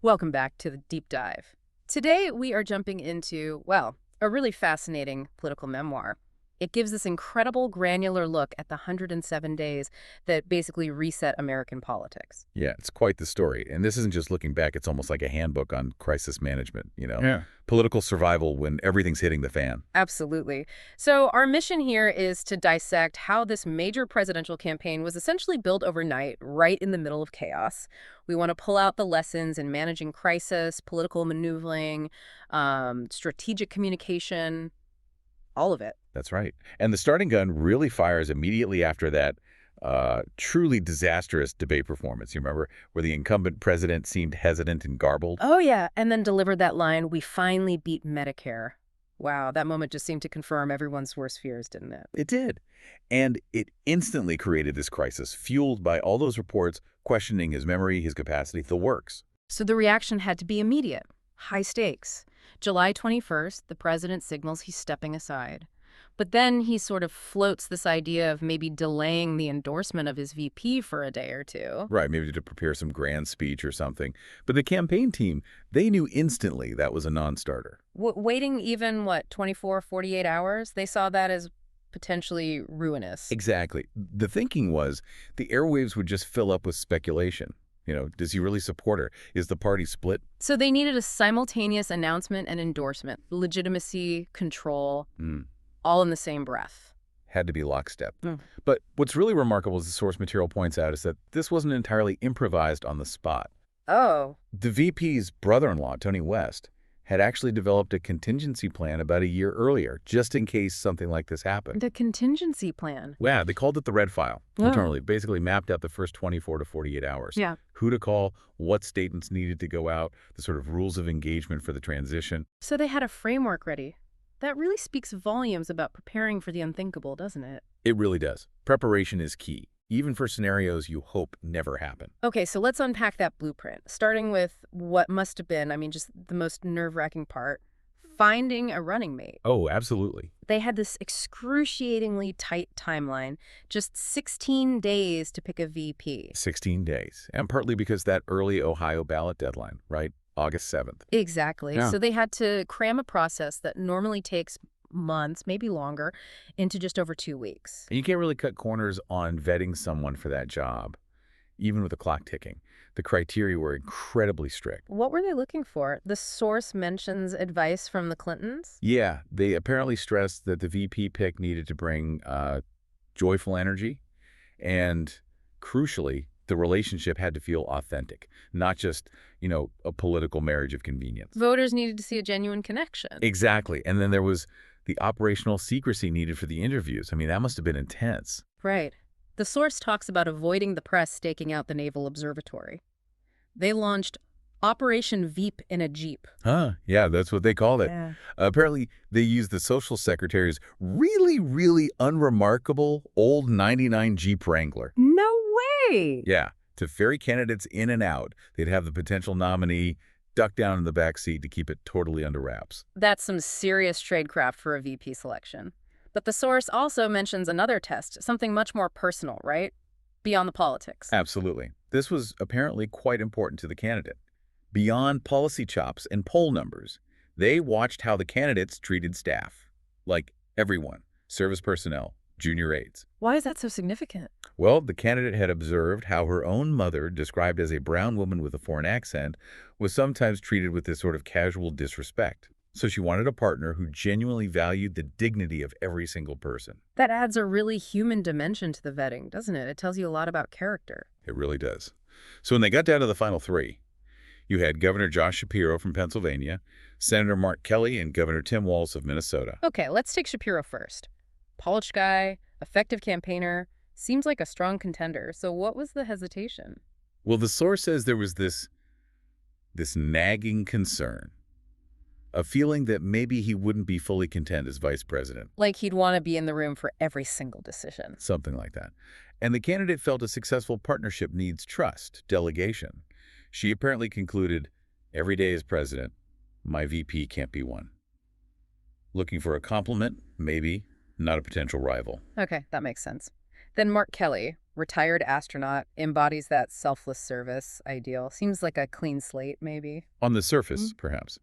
Welcome back to the Deep Dive. Today, we are jumping into, well, a really fascinating political memoir. It gives this incredible granular look at the 107 days that basically reset American politics. Yeah, it's quite the story. And this isn't just looking back, it's almost like a handbook on crisis management. Yeah. Political survival when everything's hitting the fan. Absolutely. So our mission here is to dissect how this major presidential campaign was essentially built overnight, right in the middle of chaos. We want to pull out the lessons in managing crisis, political maneuvering, strategic communication, all of it. That's right. And the starting gun really fires immediately after that truly disastrous debate performance. You remember where the incumbent president seemed hesitant and garbled? Oh, yeah. And then delivered that line, "We finally beat Medicare." Wow, that moment just seemed to confirm everyone's worst fears, didn't it? It did. And it instantly created this crisis, fueled by all those reports questioning his memory, his capacity, the works. So the reaction had to be immediate, high stakes. July 21st, the president signals he's stepping aside. But then he sort of floats this idea of maybe delaying the endorsement of his VP for a day or two. Right, maybe to prepare some grand speech or something. But the campaign team, they knew instantly that was a non-starter. Waiting even, 24, 48 hours? They saw that as potentially ruinous. Exactly. The thinking was the airwaves would just fill up with speculation. Does he really support her? Is the party split? So they needed a simultaneous announcement and endorsement, legitimacy, control, all in the same breath. Had to be lockstep. But what's really remarkable, as the source material points out, is that this wasn't entirely improvised on the spot. Oh. The VP's brother-in-law, Tony West, had actually developed a contingency plan about a year earlier, just in case something like this happened. The contingency plan. Yeah, they called it the red file. Oh. Internally, basically mapped out the first 24 to 48 hours. Yeah. Who to call, what statements needed to go out, the sort of rules of engagement for the transition. So they had a framework ready. That really speaks volumes about preparing for the unthinkable, doesn't it? It really does. Preparation is key, even for scenarios you hope never happen. Okay, so let's unpack that blueprint, starting with what must have been, just the most nerve-wracking part, finding a running mate. Oh, absolutely. They had this excruciatingly tight timeline, just 16 days to pick a VP. 16 days. And partly because that early Ohio ballot deadline, right? August 7th. Exactly. Yeah. So they had to cram a process that normally takes months, maybe longer, into just over 2 weeks. And you can't really cut corners on vetting someone for that job, even with the clock ticking. The criteria were incredibly strict. What were they looking for? The source mentions advice from the Clintons? Yeah, they apparently stressed that the VP pick needed to bring joyful energy, and crucially, the relationship had to feel authentic, not just, a political marriage of convenience. Voters needed to see a genuine connection. Exactly. And then there was the operational secrecy needed for the interviews. That must have been intense. Right. The source talks about avoiding the press staking out the Naval Observatory. They launched Operation Veep in a Jeep. Huh, yeah, that's what they called it. Yeah. Apparently, they used the social secretary's really, really unremarkable old 99 Jeep Wrangler. No way! Yeah, to ferry candidates in and out. They'd have the potential nominee duck down in the back seat to keep it totally under wraps. That's some serious tradecraft for a VP selection. But the source also mentions another test, something much more personal, right? Beyond the politics. Absolutely. This was apparently quite important to the candidate. Beyond policy chops and poll numbers, they watched how the candidates treated staff. Like everyone, service personnel, junior aides. Why is that so significant? Well, the candidate had observed how her own mother, described as a brown woman with a foreign accent, was sometimes treated with this sort of casual disrespect. So she wanted a partner who genuinely valued the dignity of every single person. That adds a really human dimension to the vetting, doesn't it? It tells you a lot about character. It really does. So when they got down to the final three, you had Governor Josh Shapiro from Pennsylvania, Senator Mark Kelly, and Governor Tim Walz of Minnesota. Okay, let's take Shapiro first. Polished guy, effective campaigner, seems like a strong contender. So what was the hesitation? Well, the source says there was this nagging concern, a feeling that maybe he wouldn't be fully content as vice president. Like he'd want to be in the room for every single decision. Something like that. And the candidate felt a successful partnership needs trust, delegation. She apparently concluded, every day as president, my VP can't be one. Looking for a compliment? Maybe. Not a potential rival. Okay, that makes sense. Then Mark Kelly, retired astronaut, embodies that selfless service ideal. Seems like a clean slate, maybe. On the surface, perhaps.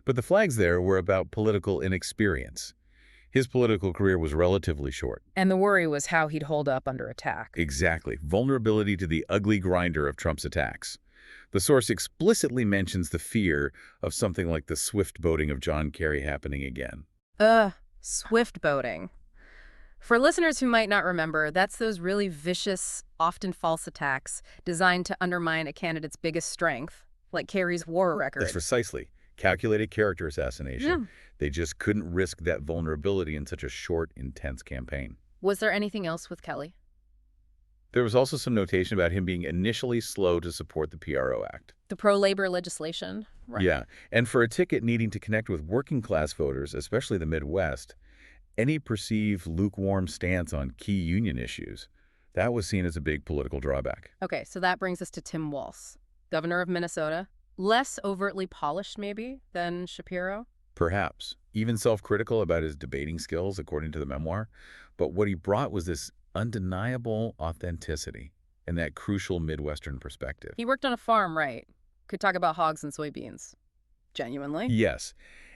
But the flags there were about political inexperience. His political career was relatively short. And the worry was how he'd hold up under attack. Exactly. Vulnerability to the ugly grinder of Trump's attacks. The source explicitly mentions the fear of something like the swift boating of John Kerry happening again. Swift boating. For listeners who might not remember, that's those really vicious, often false attacks designed to undermine a candidate's biggest strength, like Kerry's war record. That's precisely. Calculated character assassination. Yeah. They just couldn't risk that vulnerability in such a short, intense campaign. Was there anything else with Kelly? There was also some notation about him being initially slow to support the PRO Act. The pro-labor legislation? Right. Yeah, and for a ticket needing to connect with working-class voters, especially the Midwest, any perceived lukewarm stance on key union issues, that was seen as a big political drawback. Okay, so that brings us to Tim Walz, governor of Minnesota. Less overtly polished, maybe, than Shapiro? Perhaps. Even self-critical about his debating skills, according to the memoir. But what he brought was this undeniable authenticity and that crucial Midwestern perspective. He worked on a farm, right? Could talk about hogs and soybeans. Genuinely? Yes.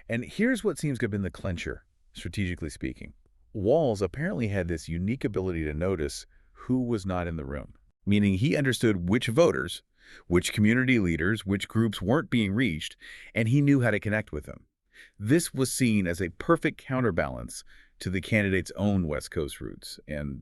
And here's what seems to have been the clincher, strategically speaking. Walz apparently had this unique ability to notice who was not in the room, meaning he understood which voters, which community leaders, which groups weren't being reached, and he knew how to connect with them. This was seen as a perfect counterbalance to the candidate's own West Coast roots and,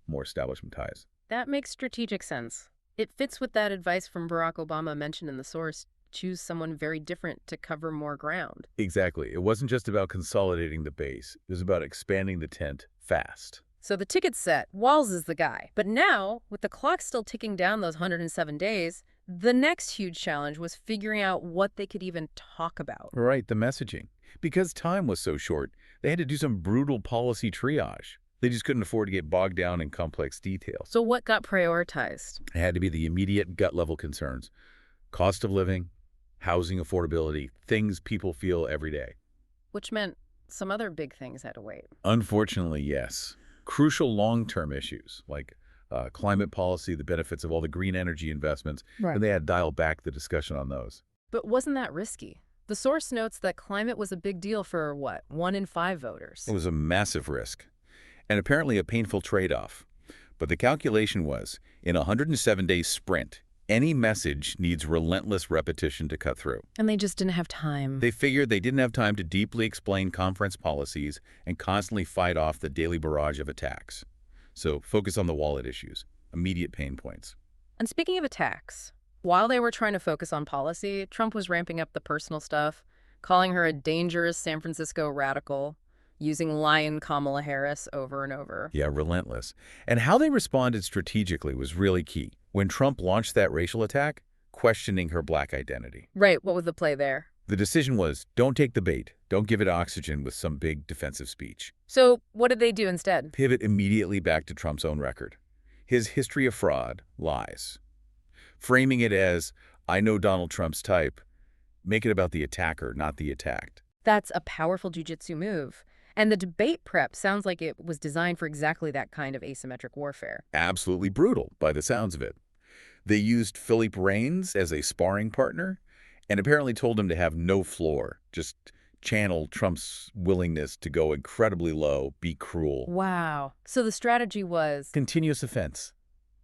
more establishment ties. That makes strategic sense. It fits with that advice from Barack Obama mentioned in the source: choose someone very different to cover more ground. Exactly. It wasn't just about consolidating the base. It was about expanding the tent fast. So the ticket's set. Walz is the guy. But now, with the clock still ticking down those 107 days, the next huge challenge was figuring out what they could even talk about. Right, the messaging. Because time was so short, they had to do some brutal policy triage. They just couldn't afford to get bogged down in complex details. So what got prioritized? It had to be the immediate gut-level concerns. Cost of living, housing affordability, things people feel every day. Which meant some other big things had to wait. Unfortunately, yes. Crucial long-term issues like climate policy, the benefits of all the green energy investments, and they had to dial back the discussion on those. But wasn't that risky? The source notes that climate was a big deal for, 1 in 5 voters. It was a massive risk, and apparently a painful trade-off. But the calculation was, in a 107-day sprint, any message needs relentless repetition to cut through. And they just didn't have time. They figured they didn't have time to deeply explain conference policies and constantly fight off the daily barrage of attacks. So focus on the wallet issues, immediate pain points. And speaking of attacks, while they were trying to focus on policy, Trump was ramping up the personal stuff, calling her a dangerous San Francisco radical, using lion Kamala Harris over and over. Yeah, relentless. And how they responded strategically was really key. When Trump launched that racial attack, questioning her black identity. Right, what was the play there? The decision was, don't take the bait. Don't give it oxygen with some big defensive speech. So what did they do instead? Pivot immediately back to Trump's own record. His history of fraud, lies. Framing it as, I know Donald Trump's type, make it about the attacker, not the attacked. That's a powerful jujitsu move. And the debate prep sounds like it was designed for exactly that kind of asymmetric warfare. Absolutely brutal, by the sounds of it. They used Philippe Reines as a sparring partner and apparently told him to have no floor, just channel Trump's willingness to go incredibly low, be cruel. Wow. So the strategy was Continuous offense.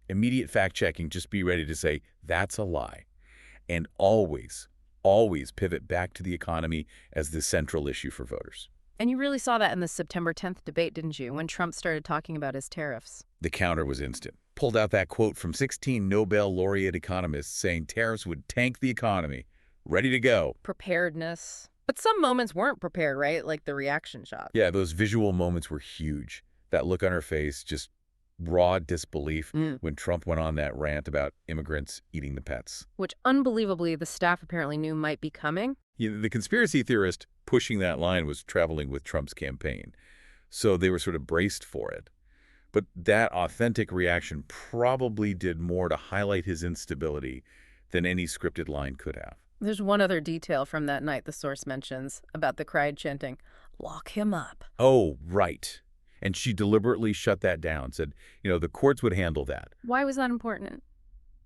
Immediate fact-checking, just be ready to say, that's a lie. And always, always pivot back to the economy as the central issue for voters. And you really saw that in the September 10th debate, didn't you, when Trump started talking about his tariffs? The counter was instant. Pulled out that quote from 16 Nobel laureate economists saying tariffs would tank the economy. Ready to go. Preparedness. But some moments weren't prepared, right? Like the reaction shot. Yeah, those visual moments were huge. That look on her face, just raw disbelief when Trump went on that rant about immigrants eating the pets. Which, unbelievably, the staff apparently knew might be coming. The conspiracy theorist pushing that line was traveling with Trump's campaign, so they were sort of braced for it. But that authentic reaction probably did more to highlight his instability than any scripted line could have. There's one other detail from that night the source mentions about the crowd chanting, "Lock him up." Oh, right. And she deliberately shut that down, said, the courts would handle that. Why was that important?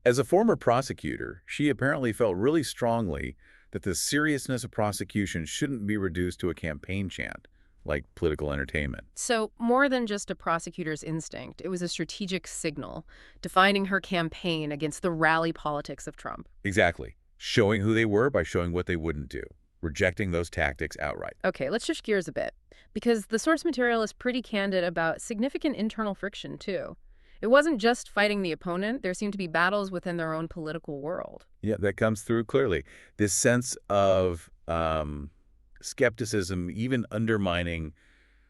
As a former prosecutor, she apparently felt really strongly that the seriousness of prosecution shouldn't be reduced to a campaign chant, like political entertainment. So more than just a prosecutor's instinct, it was a strategic signal defining her campaign against the rally politics of Trump. Exactly. Showing who they were by showing what they wouldn't do, rejecting those tactics outright. Okay, let's shift gears a bit, because the source material is pretty candid about significant internal friction, too. It wasn't just fighting the opponent. There seemed to be battles within their own political world. Yeah, that comes through clearly. This sense of skepticism, even undermining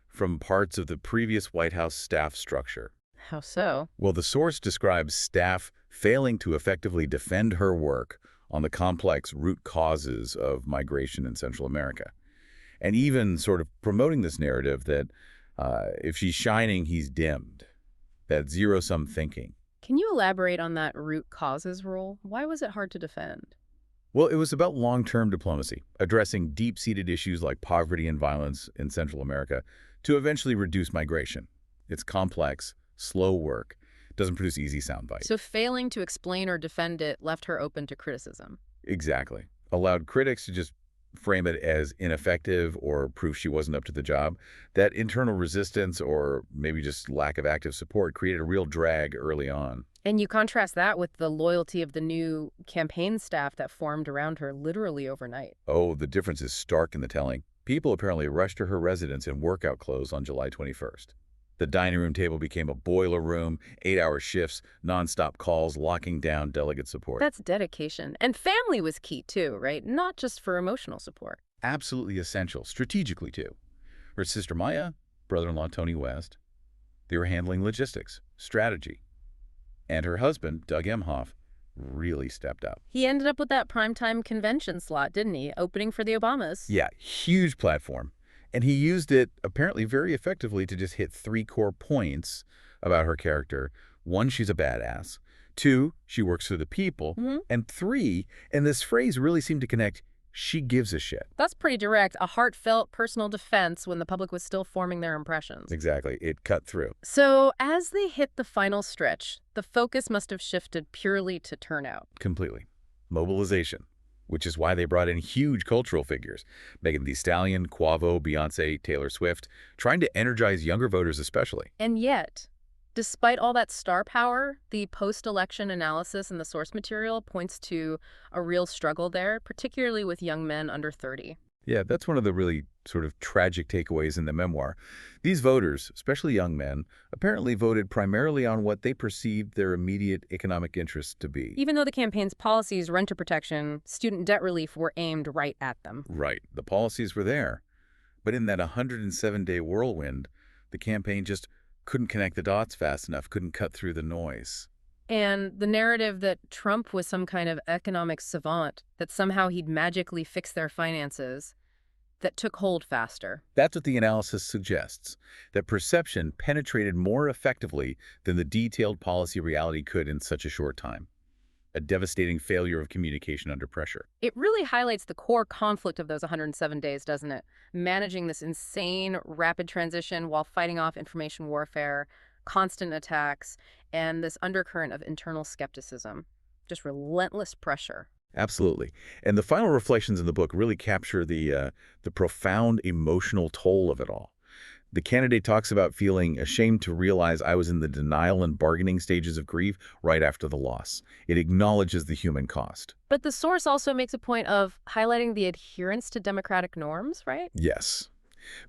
from parts of the previous White House staff structure. How so? Well, the source describes staff failing to effectively defend her work on the complex root causes of migration in Central America, and even sort of promoting this narrative that if she's shining, he's dimmed, that zero-sum thinking. Can you elaborate on that root causes role? Why was it hard to defend? Well, it was about long-term diplomacy, addressing deep-seated issues like poverty and violence in Central America to eventually reduce migration. It's complex, slow work, doesn't produce easy sound bites. So failing to explain or defend it left her open to criticism. Exactly. Allowed critics to just frame it as ineffective or proof she wasn't up to the job. That internal resistance or maybe just lack of active support created a real drag early on. And you contrast that with the loyalty of the new campaign staff that formed around her literally overnight. Oh, the difference is stark in the telling. People apparently rushed to her residence in workout clothes on July 21st. The dining room table became a boiler room, 8-hour shifts, nonstop calls, locking down delegate support. That's dedication. And family was key too, right? Not just for emotional support. Absolutely essential, strategically too. Her sister Maya, brother-in-law Tony West, they were handling logistics, strategy. And her husband, Doug Emhoff, really stepped up. He ended up with that primetime convention slot, didn't he? Opening for the Obamas. Yeah, huge platform. And he used it apparently very effectively to just hit 3 core points about her character. 1, she's a badass. 2, she works for the people. And 3, and this phrase really seemed to connect, she gives a shit. That's pretty direct, a heartfelt personal defense when the public was still forming their impressions. Exactly. It cut through. So as they hit the final stretch, the focus must have shifted purely to turnout. Completely. Mobilization. Which is why they brought in huge cultural figures, Megan Thee Stallion, Quavo, Beyonce, Taylor Swift, trying to energize younger voters especially. And yet, despite all that star power, the post-election analysis in the source material points to a real struggle there, particularly with young men under 30. Yeah, that's one of the really sort of tragic takeaways in the memoir. These voters, especially young men, apparently voted primarily on what they perceived their immediate economic interests to be. Even though the campaign's policies, renter protection, student debt relief were aimed right at them. Right. The policies were there. But in that 107-day whirlwind, the campaign just couldn't connect the dots fast enough, couldn't cut through the noise. And the narrative that Trump was some kind of economic savant, that somehow he'd magically fix their finances, that took hold faster. That's what the analysis suggests, that perception penetrated more effectively than the detailed policy reality could in such a short time. A devastating failure of communication under pressure. It really highlights the core conflict of those 107 days, doesn't it? Managing this insane, rapid transition while fighting off information warfare, constant attacks, and this undercurrent of internal skepticism. Just relentless pressure. Absolutely. And the final reflections in the book really capture the profound emotional toll of it all. The candidate talks about feeling ashamed to realize I was in the denial and bargaining stages of grief right after the loss. It acknowledges the human cost. But the source also makes a point of highlighting the adherence to democratic norms, right? Yes.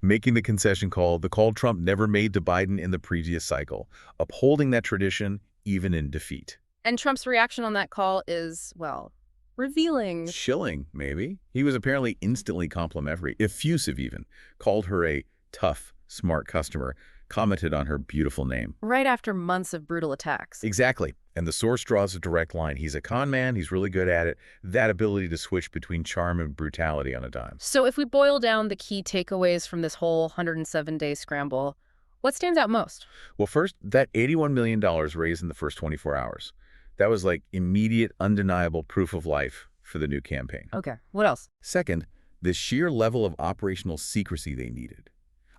Making the concession call, the call Trump never made to Biden in the previous cycle, upholding that tradition even in defeat. And Trump's reaction on that call is, well, revealing. Chilling, maybe. He was apparently instantly complimentary, effusive even, called her a tough, smart customer, commented on her beautiful name. Right after months of brutal attacks. Exactly. And the source draws a direct line. He's a con man. He's really good at it. That ability to switch between charm and brutality on a dime. So if we boil down the key takeaways from this whole 107-day scramble, what stands out most? Well, first, that $81 million raised in the first 24 hours. That was like immediate, undeniable proof of life for the new campaign. Okay, what else? Second, the sheer level of operational secrecy they needed.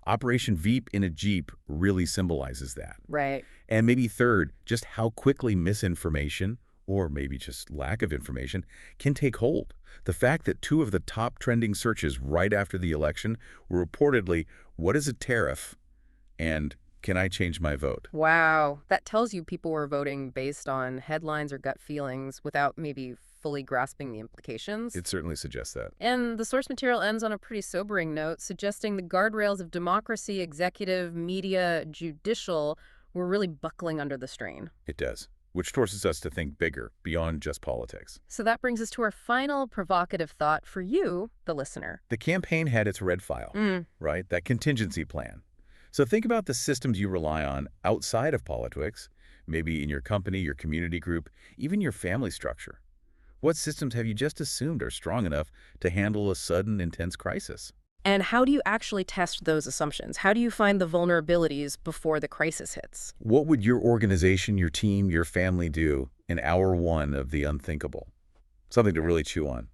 Operation Veep in a Jeep really symbolizes that. Right. And maybe third, just how quickly misinformation, or maybe just lack of information, can take hold. The fact that two of the top trending searches right after the election were reportedly, "What is a tariff?" and "Can I change my vote?" Wow. That tells you people were voting based on headlines or gut feelings without maybe fully grasping the implications. It certainly suggests that. And the source material ends on a pretty sobering note, suggesting the guardrails of democracy, executive, media, judicial were really buckling under the strain. It does, which forces us to think bigger, beyond just politics. So that brings us to our final provocative thought for you, the listener. The campaign had its red file, right? That contingency plan. So think about the systems you rely on outside of politics, maybe in your company, your community group, even your family structure. What systems have you just assumed are strong enough to handle a sudden, intense crisis? And how do you actually test those assumptions? How do you find the vulnerabilities before the crisis hits? What would your organization, your team, your family do in hour one of the unthinkable? Something to really chew on.